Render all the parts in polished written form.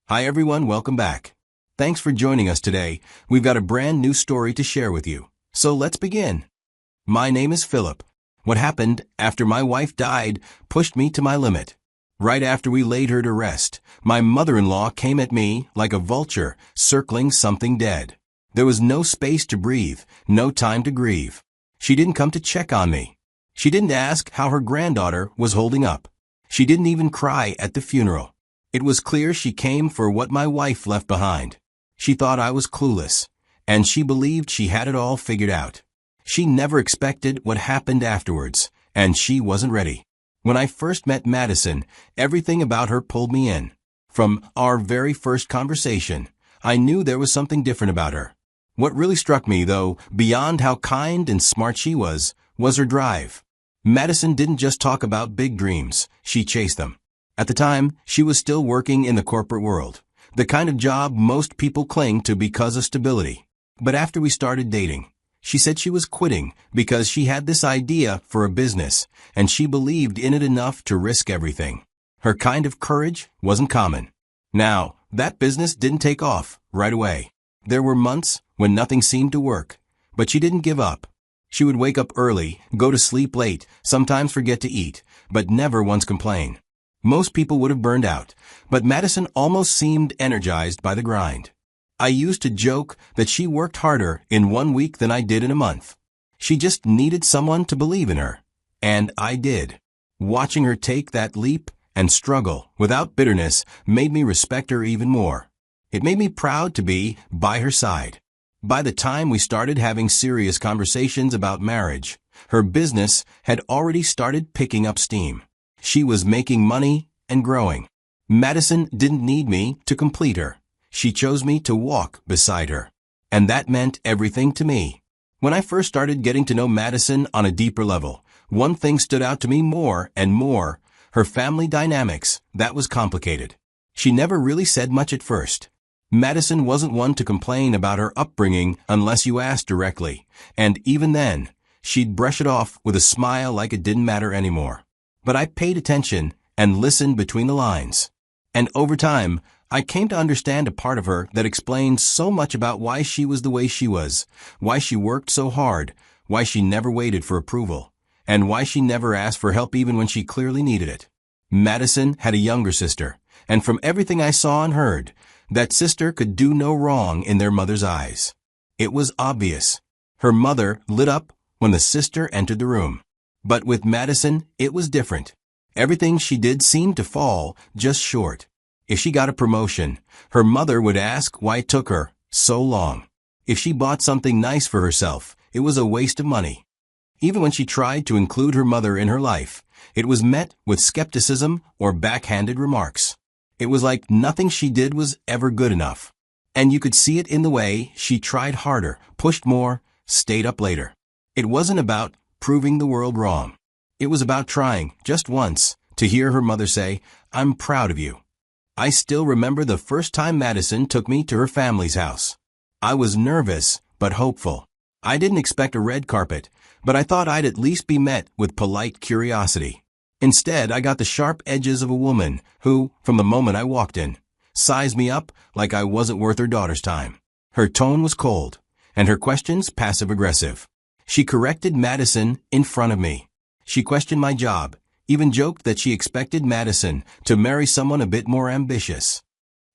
Hi everyone, welcome back. Thanks for joining us today. We've got a brand new story to share with you. So let's begin. My name is Philip. What happened after my wife died pushed me to my limit. Right after we laid her to rest, my mother-in-law came at me like a vulture circling something dead. There was no space to breathe, no time to grieve. She didn't come to check on me. She didn't ask how her granddaughter was holding up. She didn't even cry at the funeral. It was clear she came for what my wife left behind. She thought I was clueless, and she believed she had it all figured out. She never expected what happened afterwards, and she wasn't ready. When I first met Madison, everything about her pulled me in. From our very first conversation, I knew there was something different about her. What really struck me, though, beyond how kind and smart she was her drive. Madison didn't just talk about big dreams, she chased them. At the time, she was still working in the corporate world, the kind of job most people cling to because of stability. But after we started dating, she said she was quitting because she had this idea for a business, and she believed in it enough to risk everything. Her kind of courage wasn't common. Now, that business didn't take off right away. There were months when nothing seemed to work, but she didn't give up. She would wake up early, go to sleep late, sometimes forget to eat, but never once complain. Most people would have burned out, but Madison almost seemed energized by the grind. I used to joke that she worked harder in 1 week than I did in a month. She just needed someone to believe in her. And I did. Watching her take that leap and struggle without bitterness made me respect her even more. It made me proud to be by her side. By the time we started having serious conversations about marriage, her business had already started picking up steam. She was making money and growing. Madison didn't need me to complete her. She chose me to walk beside her. And that meant everything to me. When I first started getting to know Madison on a deeper level, one thing stood out to me more and more: her family dynamics. That was complicated. She never really said much at first. Madison wasn't one to complain about her upbringing unless you asked directly, and even then, she'd brush it off with a smile like it didn't matter anymore. But I paid attention and listened between the lines. And over time, I came to understand a part of her that explained so much about why she was the way she was, why she worked so hard, why she never waited for approval, and why she never asked for help even when she clearly needed it. Madison had a younger sister, and from everything I saw and heard, that sister could do no wrong in their mother's eyes. It was obvious. Her mother lit up when the sister entered the room. But with Madison, it was different. Everything she did seemed to fall just short. If she got a promotion, her mother would ask why it took her so long. If she bought something nice for herself, it was a waste of money. Even when she tried to include her mother in her life, it was met with skepticism or backhanded remarks. It was like nothing she did was ever good enough. And you could see it in the way she tried harder, pushed more, stayed up later. It wasn't about proving the world wrong. It was about trying, just once, to hear her mother say, "I'm proud of you." I still remember the first time Madison took me to her family's house. I was nervous, but hopeful. I didn't expect a red carpet, but I thought I'd at least be met with polite curiosity. Instead, I got the sharp edges of a woman who, from the moment I walked in, sized me up like I wasn't worth her daughter's time. Her tone was cold, and her questions passive-aggressive. She corrected Madison in front of me. She questioned my job, even joked that she expected Madison to marry someone a bit more ambitious.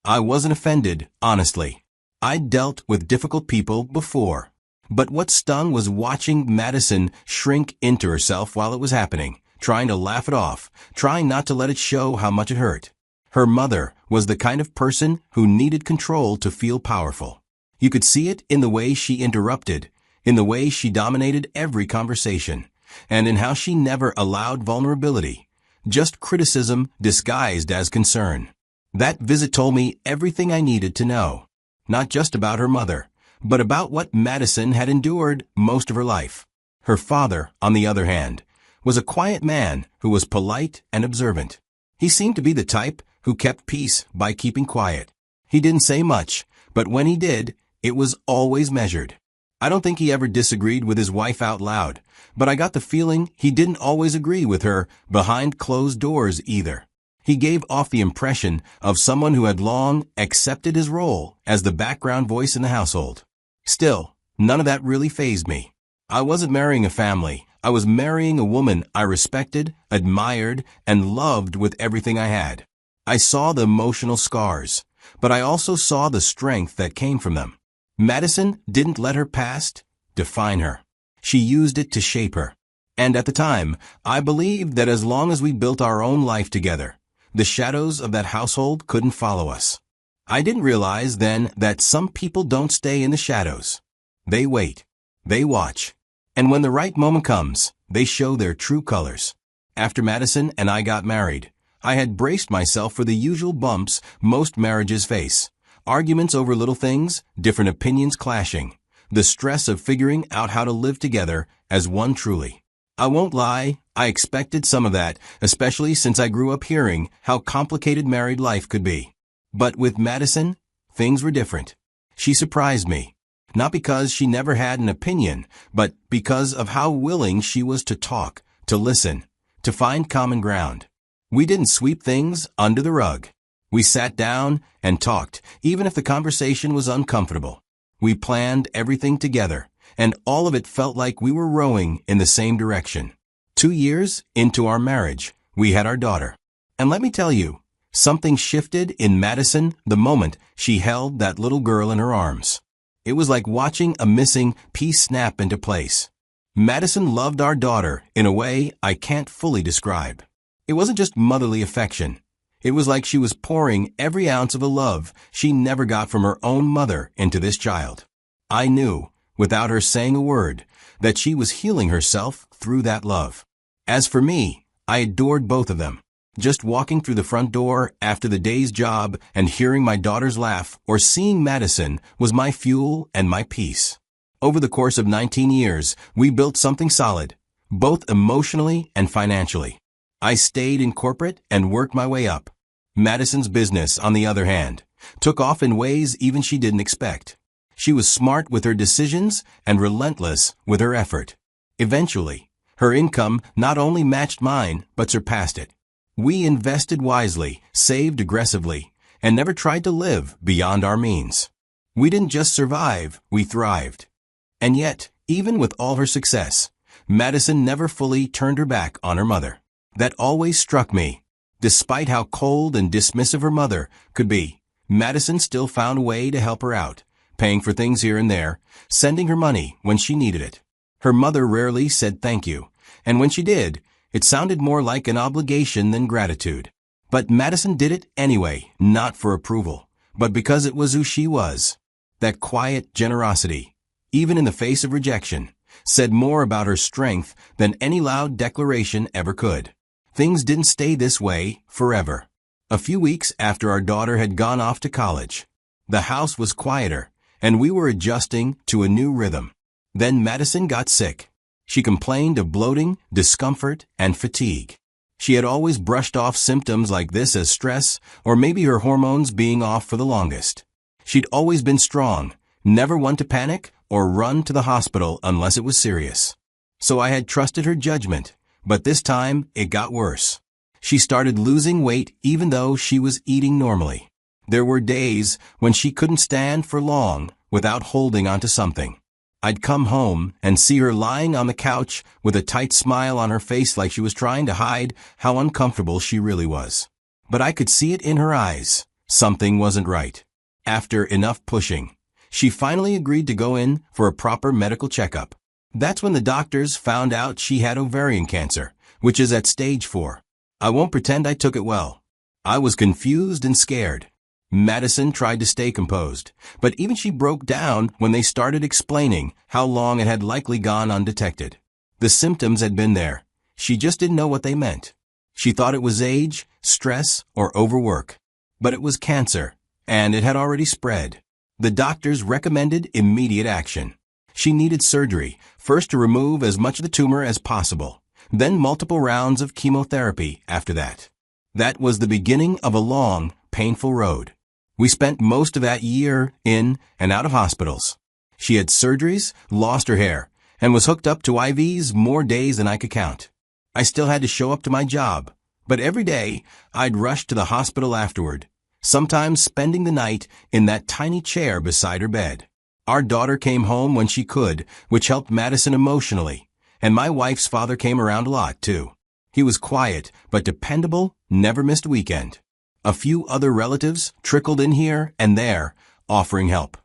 I wasn't offended, honestly. I'd dealt with difficult people before. But what stung was watching Madison shrink into herself while it was happening, trying to laugh it off, trying not to let it show how much it hurt. Her mother was the kind of person who needed control to feel powerful. You could see it in the way she interrupted, in the way she dominated every conversation, and in how she never allowed vulnerability, just criticism disguised as concern. That visit told me everything I needed to know, not just about her mother, but about what Madison had endured most of her life. Her father, on the other hand, was a quiet man who was polite and observant. He seemed to be the type who kept peace by keeping quiet. He didn't say much, but when he did, it was always measured. I don't think he ever disagreed with his wife out loud, but I got the feeling he didn't always agree with her behind closed doors either. He gave off the impression of someone who had long accepted his role as the background voice in the household. Still, none of that really fazed me. I wasn't marrying a family. I was marrying a woman I respected, admired, and loved with everything I had. I saw the emotional scars, but I also saw the strength that came from them. Madison didn't let her past define her. She used it to shape her. And at the time, I believed that as long as we built our own life together, the shadows of that household couldn't follow us. I didn't realize then that some people don't stay in the shadows. They wait. They watch. And when the right moment comes, they show their true colors. After Madison and I got married, I had braced myself for the usual bumps most marriages face. Arguments over little things, different opinions clashing, the stress of figuring out how to live together as one truly. I won't lie, I expected some of that, especially since I grew up hearing how complicated married life could be. But with Madison, things were different. She surprised me, not because she never had an opinion, but because of how willing she was to talk, to listen, to find common ground. We didn't sweep things under the rug. We sat down and talked, even if the conversation was uncomfortable. We planned everything together, and all of it felt like we were rowing in the same direction. 2 years into our marriage, we had our daughter. And let me tell you, something shifted in Madison the moment she held that little girl in her arms. It was like watching a missing piece snap into place. Madison loved our daughter in a way I can't fully describe. It wasn't just motherly affection. It was like she was pouring every ounce of a love she never got from her own mother into this child. I knew, without her saying a word, that she was healing herself through that love. As for me, I adored both of them. Just walking through the front door after the day's job and hearing my daughter's laugh or seeing Madison was my fuel and my peace. Over the course of 19 years, we built something solid, both emotionally and financially. I stayed in corporate and worked my way up. Madison's business, on the other hand, took off in ways even she didn't expect. She was smart with her decisions and relentless with her effort. Eventually, her income not only matched mine, but surpassed it. We invested wisely, saved aggressively, and never tried to live beyond our means. We didn't just survive, we thrived. And yet, even with all her success, Madison never fully turned her back on her mother. That always struck me. Despite how cold and dismissive her mother could be, Madison still found a way to help her out, paying for things here and there, sending her money when she needed it. Her mother rarely said thank you, and when she did, it sounded more like an obligation than gratitude. But Madison did it anyway, not for approval, but because it was who she was. That quiet generosity, even in the face of rejection, said more about her strength than any loud declaration ever could. Things didn't stay this way forever. A few weeks after our daughter had gone off to college, the house was quieter, and we were adjusting to a new rhythm. Then Madison got sick. She complained of bloating, discomfort, and fatigue. She had always brushed off symptoms like this as stress, or maybe her hormones being off for the longest. She'd always been strong, never one to panic or run to the hospital unless it was serious. So I had trusted her judgment, but this time it got worse. She started losing weight even though she was eating normally. There were days when she couldn't stand for long without holding onto something. I'd come home and see her lying on the couch with a tight smile on her face like she was trying to hide how uncomfortable she really was. But I could see it in her eyes. Something wasn't right. After enough pushing, she finally agreed to go in for a proper medical checkup. That's when the doctors found out she had ovarian cancer, which is at stage 4. I won't pretend I took it well. I was confused and scared. Madison tried to stay composed, but even she broke down when they started explaining how long it had likely gone undetected. The symptoms had been there. She just didn't know what they meant. She thought it was age, stress, or overwork. But it was cancer, and it had already spread. The doctors recommended immediate action. She needed surgery, first to remove as much of the tumor as possible, then multiple rounds of chemotherapy after that. That was the beginning of a long, painful road. We spent most of that year in and out of hospitals. She had surgeries, lost her hair, and was hooked up to IVs more days than I could count. I still had to show up to my job, But every day, I'd rush to the hospital afterward, sometimes spending the night in that tiny chair beside her bed. Our daughter came home when she could, which helped Madison emotionally, and my wife's father came around a lot, too. He was quiet, but dependable, never missed a weekend. A few other relatives trickled in here and there, offering help.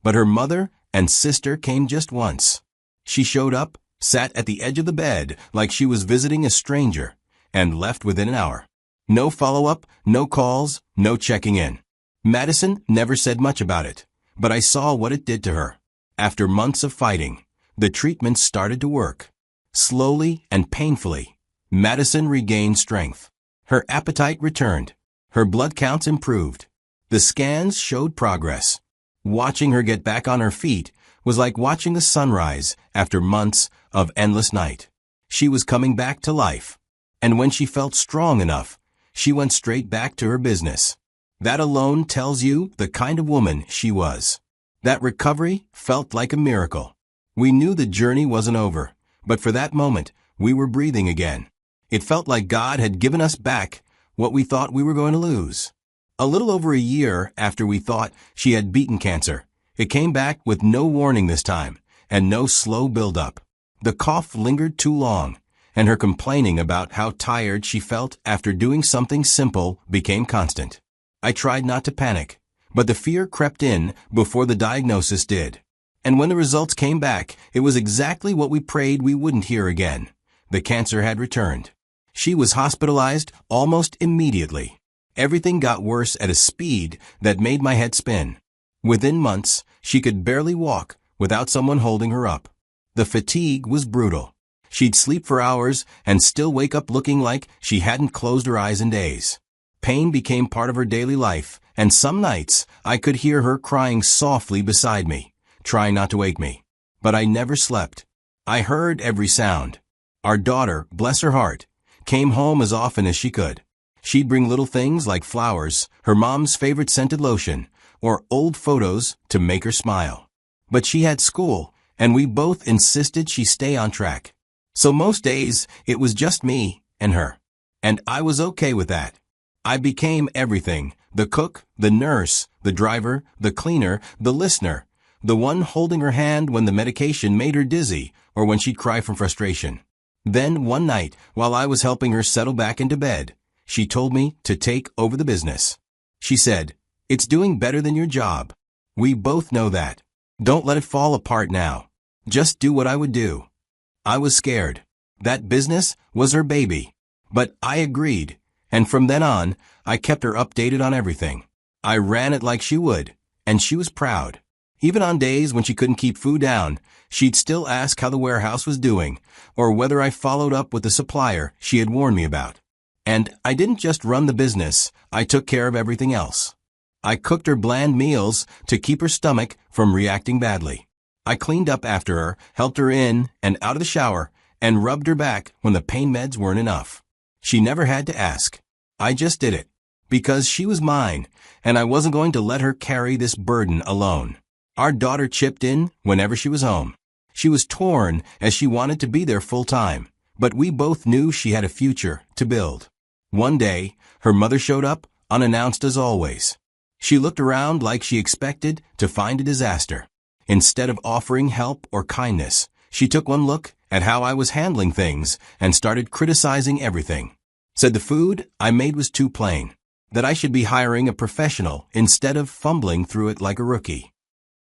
But her mother and sister came just once. She showed up, sat at the edge of the bed like she was visiting a stranger, and left within an hour. No follow-up, no calls, no checking in. Madison never said much about it, but I saw what it did to her. After months of fighting, the treatment started to work. Slowly and painfully, Madison regained strength. Her appetite returned. Her blood counts improved. The scans showed progress. Watching her get back on her feet was like watching the sunrise after months of endless night. She was coming back to life. And when she felt strong enough, she went straight back to her business. That alone tells you the kind of woman she was. That recovery felt like a miracle. We knew the journey wasn't over, but for that moment, we were breathing again. It felt like God had given us back what we thought we were going to lose. A little over a year after we thought she had beaten cancer, it came back with no warning this time, and no slow build-up. The cough lingered too long, and her complaining about how tired she felt after doing something simple became constant. I tried not to panic, but the fear crept in before the diagnosis did. And when the results came back, it was exactly what we prayed we wouldn't hear again. The cancer had returned. She was hospitalized almost immediately. Everything got worse at a speed that made my head spin. Within months, she could barely walk without someone holding her up. The fatigue was brutal. She'd sleep for hours and still wake up looking like she hadn't closed her eyes in days. Pain became part of her daily life, and some nights I could hear her crying softly beside me, trying not to wake me. But I never slept. I heard every sound. Our daughter, bless her heart, came home as often as she could. She'd bring little things like flowers, her mom's favorite scented lotion, or old photos to make her smile. But she had school, and we both insisted she stay on track. So most days, it was just me and her. And I was okay with that. I became everything: the cook, the nurse, the driver, the cleaner, the listener, the one holding her hand when the medication made her dizzy or when she'd cry from frustration. Then one night, while I was helping her settle back into bed, she told me to take over the business. She said, "It's doing better than your job. We both know that. Don't let it fall apart now. Just do what I would do." I was scared. That business was her baby. But I agreed, and from then on, I kept her updated on everything. I ran it like she would, and she was proud. Even on days when she couldn't keep food down, she'd still ask how the warehouse was doing, or whether I followed up with the supplier she had warned me about. And I didn't just run the business, I took care of everything else. I cooked her bland meals to keep her stomach from reacting badly. I cleaned up after her, helped her in and out of the shower, and rubbed her back when the pain meds weren't enough. She never had to ask. I just did it. Because she was mine, and I wasn't going to let her carry this burden alone. Our daughter chipped in whenever she was home. She was torn as she wanted to be there full time, but we both knew she had a future to build. One day, her mother showed up, unannounced as always. She looked around like she expected to find a disaster. Instead of offering help or kindness, she took one look at how I was handling things and started criticizing everything. Said the food I made was too plain, that I should be hiring a professional instead of fumbling through it like a rookie.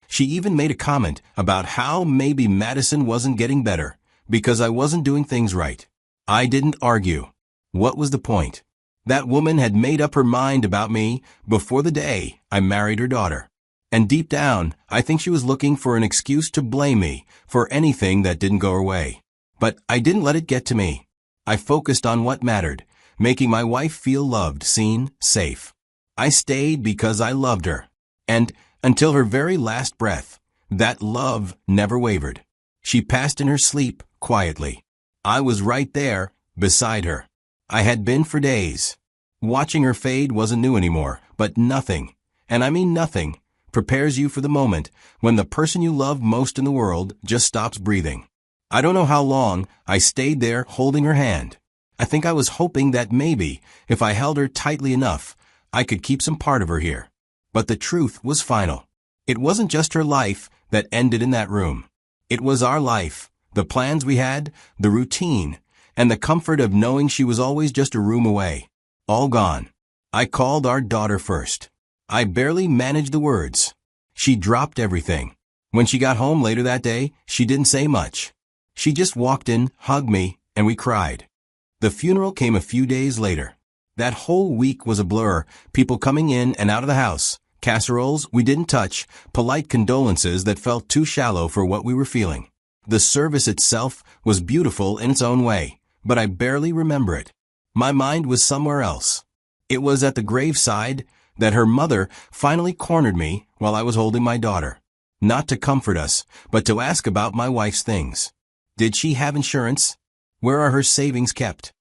She even made a comment about how maybe Madison wasn't getting better because I wasn't doing things right. I didn't argue. What was the point? That woman had made up her mind about me before the day I married her daughter. And deep down, I think she was looking for an excuse to blame me for anything that didn't go her way. But I didn't let it get to me. I focused on what mattered, making my wife feel loved, seen, safe. I stayed because I loved her. And until her very last breath, that love never wavered. She passed in her sleep quietly. I was right there, beside her. I had been for days. Watching her fade wasn't new anymore, but nothing, and I mean nothing, prepares you for the moment when the person you love most in the world just stops breathing. I don't know how long I stayed there holding her hand. I think I was hoping that maybe, if I held her tightly enough, I could keep some part of her here. But the truth was final. It wasn't just her life that ended in that room. It was our life, the plans we had, the routine, and the comfort of knowing she was always just a room away. All gone. I called our daughter first. I barely managed the words. She dropped everything. When she got home later that day, she didn't say much. She just walked in, hugged me, and we cried. The funeral came a few days later. That whole week was a blur, people coming in and out of the house, casseroles we didn't touch, polite condolences that felt too shallow for what we were feeling. The service itself was beautiful in its own way, but I barely remember it. My mind was somewhere else. It was at the graveside that her mother finally cornered me while I was holding my daughter. Not to comfort us, but to ask about my wife's things. Did she have insurance? Where are her savings kept?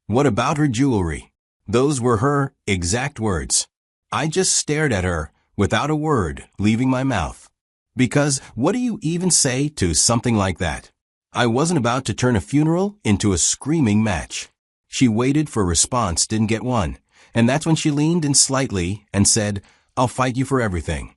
What about her jewelry? Those were her exact words. I just stared at her, without a word leaving my mouth. Because what do you even say to something like that? I wasn't about to turn a funeral into a screaming match. She waited for a response, didn't get one, and that's when she leaned in slightly and said, "I'll fight you for everything."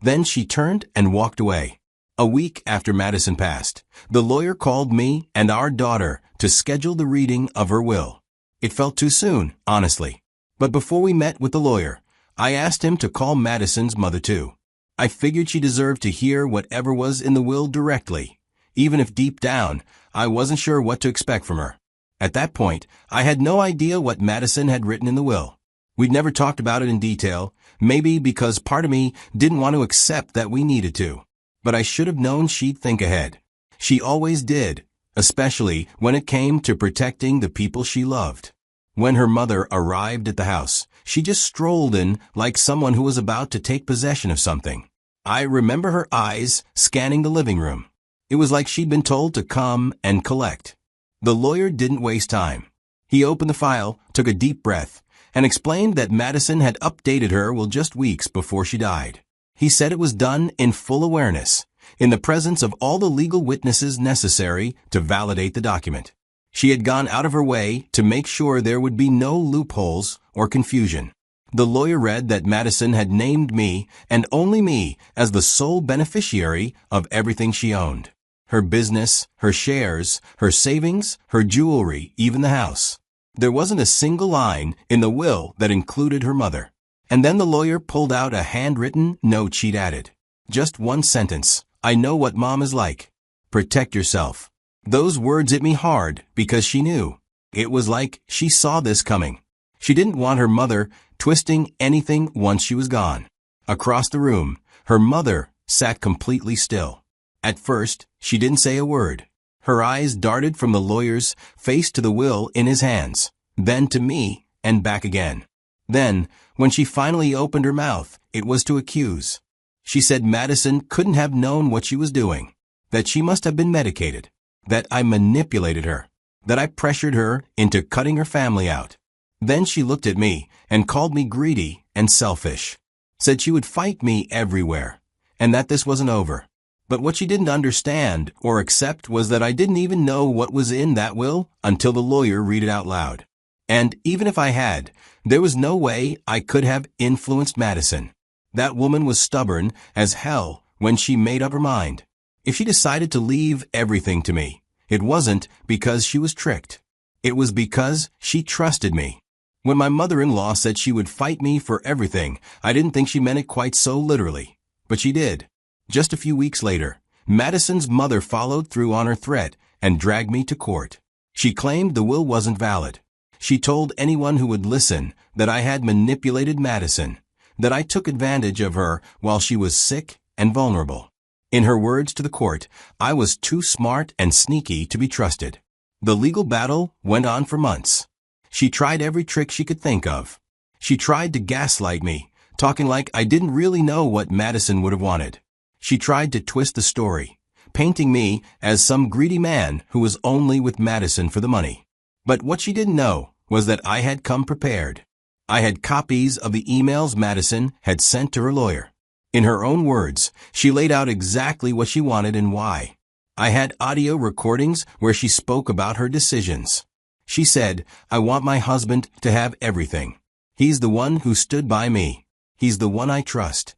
Then she turned and walked away. A week after Madison passed, the lawyer called me and our daughter to schedule the reading of her will. It felt too soon, honestly. But before we met with the lawyer, I asked him to call Madison's mother too. I figured she deserved to hear whatever was in the will directly, even if deep down, I wasn't sure what to expect from her. At that point, I had no idea what Madison had written in the will. We'd never talked about it in detail, maybe because part of me didn't want to accept that we needed to. But I should have known she'd think ahead. She always did, especially when it came to protecting the people she loved. When her mother arrived at the house, she just strolled in like someone who was about to take possession of something. I remember her eyes scanning the living room. It was like she'd been told to come and collect. The lawyer didn't waste time. He opened the file, took a deep breath, and explained that Madison had updated her just weeks before she died. He said it was done in full awareness, in the presence of all the legal witnesses necessary to validate the document. She had gone out of her way to make sure there would be no loopholes or confusion. The lawyer read that Madison had named me, and only me, as the sole beneficiary of everything she owned. Her business, her shares, her savings, her jewelry, even the house. There wasn't a single line in the will that included her mother. And then the lawyer pulled out a handwritten note she'd added. Just one sentence. "I know what Mom is like. Protect yourself." Those words hit me hard because she knew. It was like she saw this coming. She didn't want her mother twisting anything once she was gone. Across the room, her mother sat completely still. At first, she didn't say a word. Her eyes darted from the lawyer's face to the will in his hands, then to me, and back again. Then, when she finally opened her mouth, it was to accuse. She said Madison couldn't have known what she was doing, that she must have been medicated, that I manipulated her, that I pressured her into cutting her family out. Then she looked at me and called me greedy and selfish, said she would fight me everywhere, and that this wasn't over. But what she didn't understand or accept was that I didn't even know what was in that will until the lawyer read it out loud. And even if I had, there was no way I could have influenced Madison. That woman was stubborn as hell when she made up her mind. If she decided to leave everything to me, it wasn't because she was tricked. It was because she trusted me. When my mother-in-law said she would fight me for everything, I didn't think she meant it quite so literally. But she did. Just a few weeks later, Madison's mother followed through on her threat and dragged me to court. She claimed the will wasn't valid. She told anyone who would listen that I had manipulated Madison, that I took advantage of her while she was sick and vulnerable. In her words to the court, I was too smart and sneaky to be trusted. The legal battle went on for months. She tried every trick she could think of. She tried to gaslight me, talking like I didn't really know what Madison would have wanted. She tried to twist the story, painting me as some greedy man who was only with Madison for the money. But what she didn't know was that I had come prepared. I had copies of the emails Madison had sent to her lawyer. In her own words, she laid out exactly what she wanted and why. I had audio recordings where she spoke about her decisions. She said, "I want my husband to have everything. He's the one who stood by me. He's the one I trust."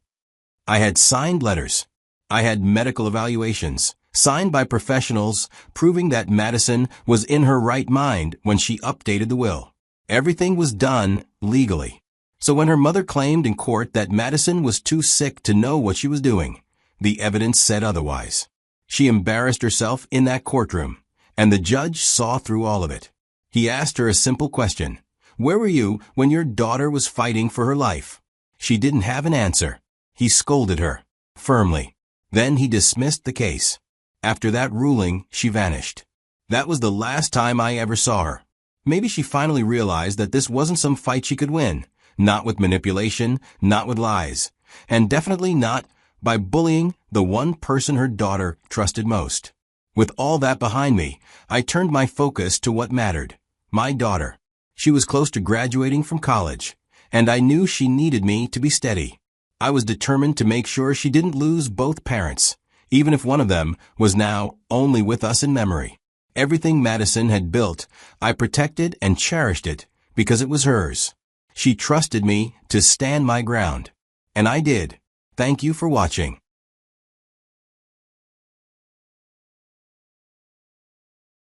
I had signed letters. I had medical evaluations, signed by professionals, proving that Madison was in her right mind when she updated the will. Everything was done legally. So when her mother claimed in court that Madison was too sick to know what she was doing, the evidence said otherwise. She embarrassed herself in that courtroom, and the judge saw through all of it. He asked her a simple question. "Where were you when your daughter was fighting for her life?" She didn't have an answer. He scolded her, firmly. Then he dismissed the case. After that ruling, she vanished. That was the last time I ever saw her. Maybe she finally realized that this wasn't some fight she could win. Not with manipulation, not with lies, and definitely not by bullying the one person her daughter trusted most. With all that behind me, I turned my focus to what mattered. My daughter. She was close to graduating from college, and I knew she needed me to be steady. I was determined to make sure she didn't lose both parents, even if one of them was now only with us in memory. Everything Madison had built, I protected and cherished it because it was hers. She trusted me to stand my ground. And I did. Thank you for watching.